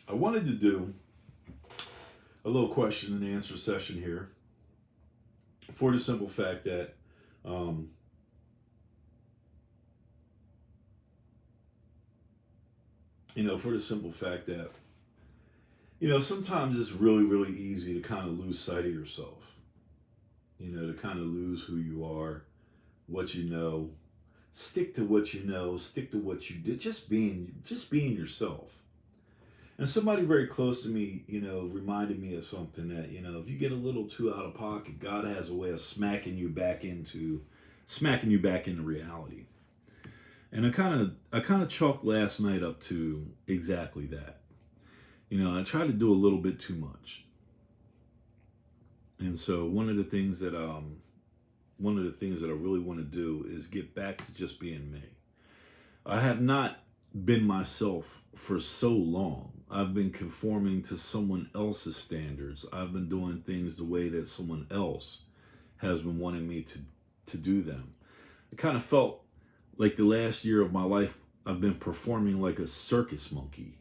I wanted to do a little question and answer session here for the simple fact that, um, for the simple fact that, sometimes it's really, really easy to kind of lose sight of yourself, to kind of lose who you are, what you know, stick to what you know, stick to what you did, just being yourself. And somebody very close to me, reminded me of something that, if you get a little too out of pocket, God has a way of smacking you back into reality. And I kind of chalked last night up to exactly that. I tried to do a little bit too much. And so one of the things that I really want to do is get back to just being me. I have not been myself for so long. I've been conforming to someone else's standards. I've been doing things the way that someone else has been wanting me to do them. I kind of felt like the last year of my life I've been performing like a circus monkey.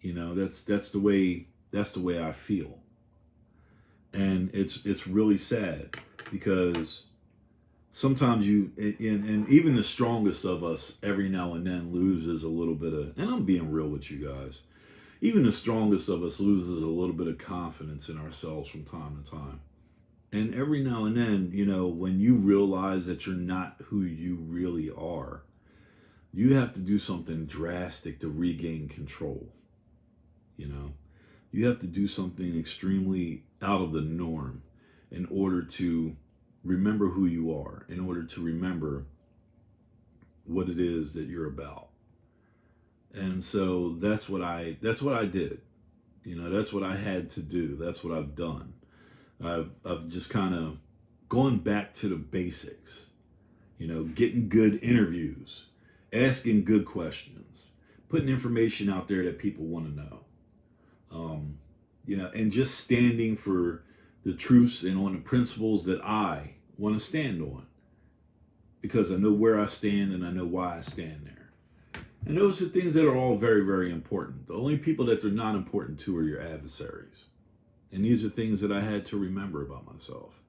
That's the way I feel. And it's really sad because sometimes and even the strongest of us every now and then loses a little bit of, and I'm being real with you guys, even the strongest of us loses a little bit of confidence in ourselves from time to time. And every now and then, when you realize that you're not who you really are, you have to do something drastic to regain control. you know you have to do something extremely out of the norm in order to remember who you are, in order to remember what it is that you're about. And so that's what I did. That's what I had to do. That's what I've done. I've just kind of gone back to the basics. Getting good interviews, asking good questions, putting information out there that people want to know. And just standing for the truths and on the principles that I want to stand on, because I know where I stand and I know why I stand there. And those are things that are all very, very important. The only people that they're not important to are your adversaries. And these are things that I had to remember about myself.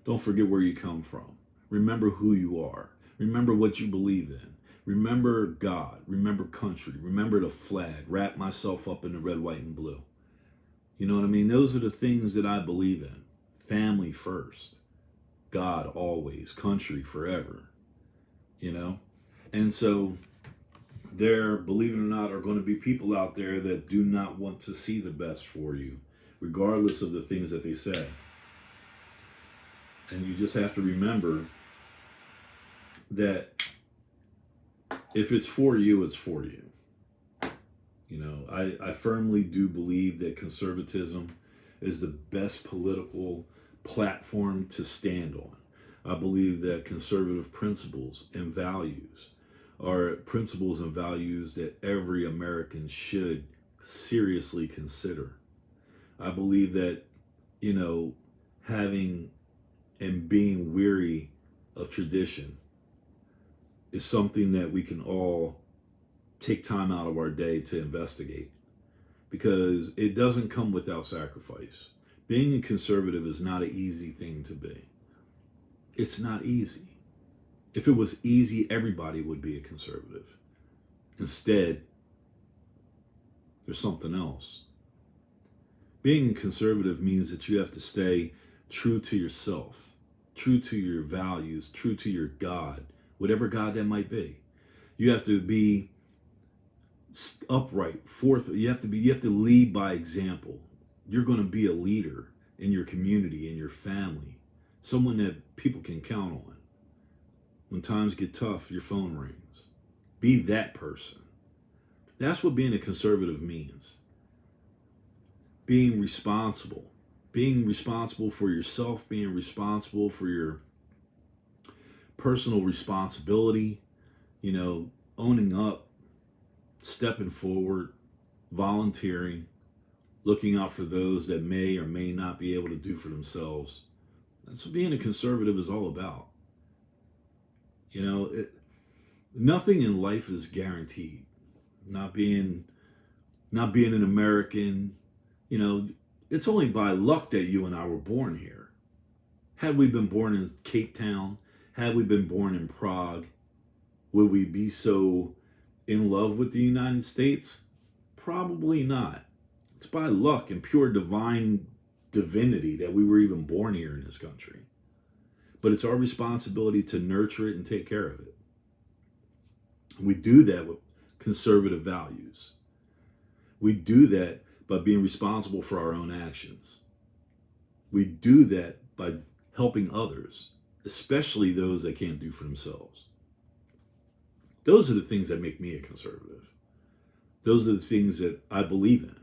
Don't forget where you come from. Remember who you are. Remember what you believe in. Remember God. Remember country. Remember the flag. Wrap myself up in the red, white, and blue. You know what I mean? Those are the things that I believe in. Family first. God always. Country forever. And so there, believe it or not, are going to be people out there that do not want to see the best for you, regardless of the things that they say. And you just have to remember that if it's for you, it's for you. I firmly do believe that conservatism is the best political platform to stand on. I believe that conservative principles and values are principles and values that every American should seriously consider. I believe that, having and being weary of tradition is something that we can all take time out of our day to investigate, because it doesn't come without sacrifice. Being a conservative is not an easy thing to be. It's not easy. If it was easy, everybody would be a conservative. Instead, there's something else. Being a conservative means that you have to stay true to yourself, true to your values, true to your God, whatever God that might be. You have to be upright, forth. You have to lead by example. You're going to be a leader in your community, in your family, someone that people can count on. When times get tough, your phone rings. Be that person. That's what being a conservative means. Being responsible for yourself, being responsible for your personal responsibility, owning up, stepping forward, volunteering, looking out for those that may or may not be able to do for themselves. That's what being a conservative is all about. Nothing in life is guaranteed. Not being not being an American, you know, it's only by luck that you and I were born here. Had we been born in Cape Town, had we been born in Prague, would we be so in love with the United States? Probably not. It's by luck and pure divine divinity that we were even born here in this country. But it's our responsibility to nurture it and take care of it. We do that with conservative values. We do that by being responsible for our own actions. We do that by helping others, especially those that can't do for themselves. Those are the things that make me a conservative. Those are the things that I believe in.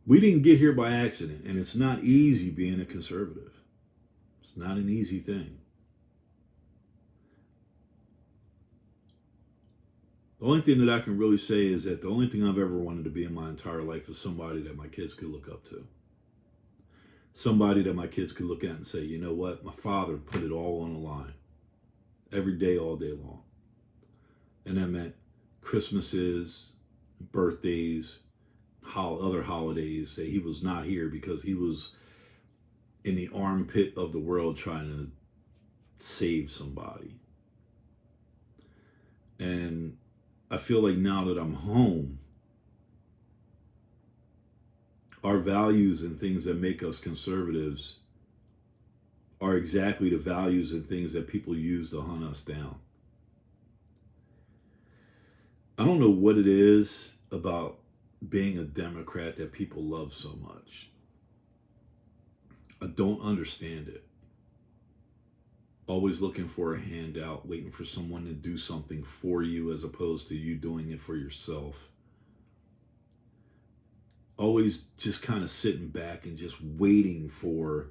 We didn't get here by accident, and it's not easy being a conservative. It's not an easy thing. The only thing that I can really say is that the only thing I've ever wanted to be in my entire life is somebody that my kids could look up to. Somebody that my kids could look at and say, you know what, my father put it all on the line. Every day, all day long. And that meant Christmases, birthdays, other holidays, that he was not here because he was in the armpit of the world trying to save somebody. And I feel like now that I'm home, our values and things that make us conservatives are exactly the values and things that people use to hunt us down. I don't know what it is about being a Democrat that people love so much. I don't understand it. Always looking for a handout, waiting for someone to do something for you as opposed to you doing it for yourself. Always just kind of sitting back and just waiting for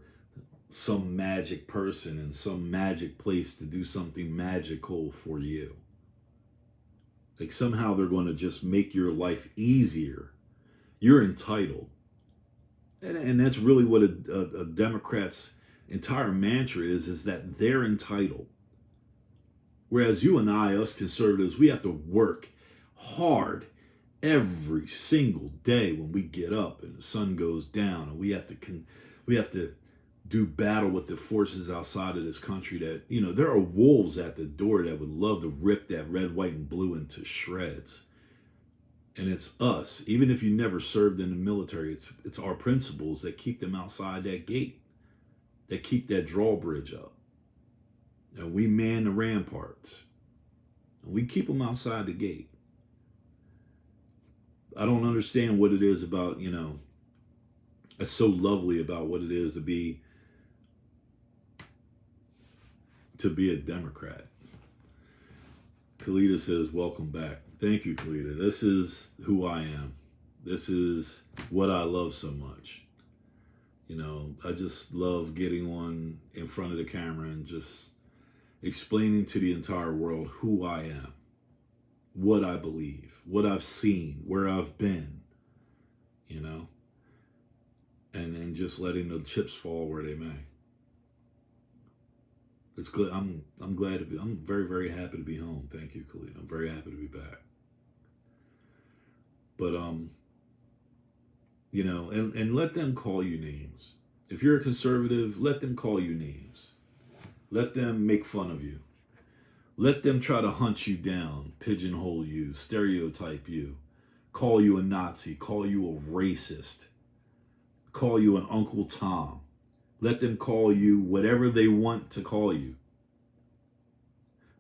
some magic person in some magic place to do something magical for you. Like somehow they're going to just make your life easier. You're entitled. And that's really what a Democrat's entire mantra is that they're entitled. Whereas you and I, us conservatives, we have to work hard every single day when we get up and the sun goes down, and we have to do battle with the forces outside of this country that, you know, there are wolves at the door that would love to rip that red, white, and blue into shreds. And it's us, even if you never served in the military, it's our principles that keep them outside that gate, that keep that drawbridge up. And we man the ramparts. And we keep them outside the gate. I don't understand what it is about, you know, it's so lovely about what it is to be a Democrat. Kalita says, welcome back. Thank you, Kalita. This is who I am. This is what I love so much. You know, I just love getting on in front of the camera and just explaining to the entire world who I am, what I believe, what I've seen, where I've been, you know, and just letting the chips fall where they may. It's good. I'm glad to be. I'm very, very happy to be home. Thank you, Khalid. I'm very happy to be back. But you know, and let them call you names. If you're a conservative, let them call you names. Let them make fun of you. Let them try to hunt you down, pigeonhole you, stereotype you, call you a Nazi, call you a racist, call you an Uncle Tom. Let them call you whatever they want to call you.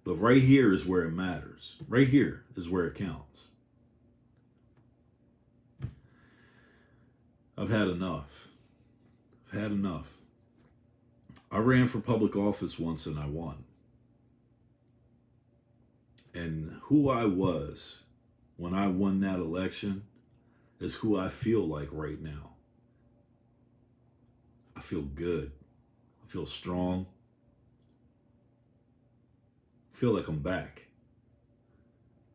But right here is where it matters. Right here is where it counts. I've had enough. I've had enough. I ran for public office once and I won. And who I was when I won that election is who I feel like right now. I feel good. I feel strong. I feel like I'm back.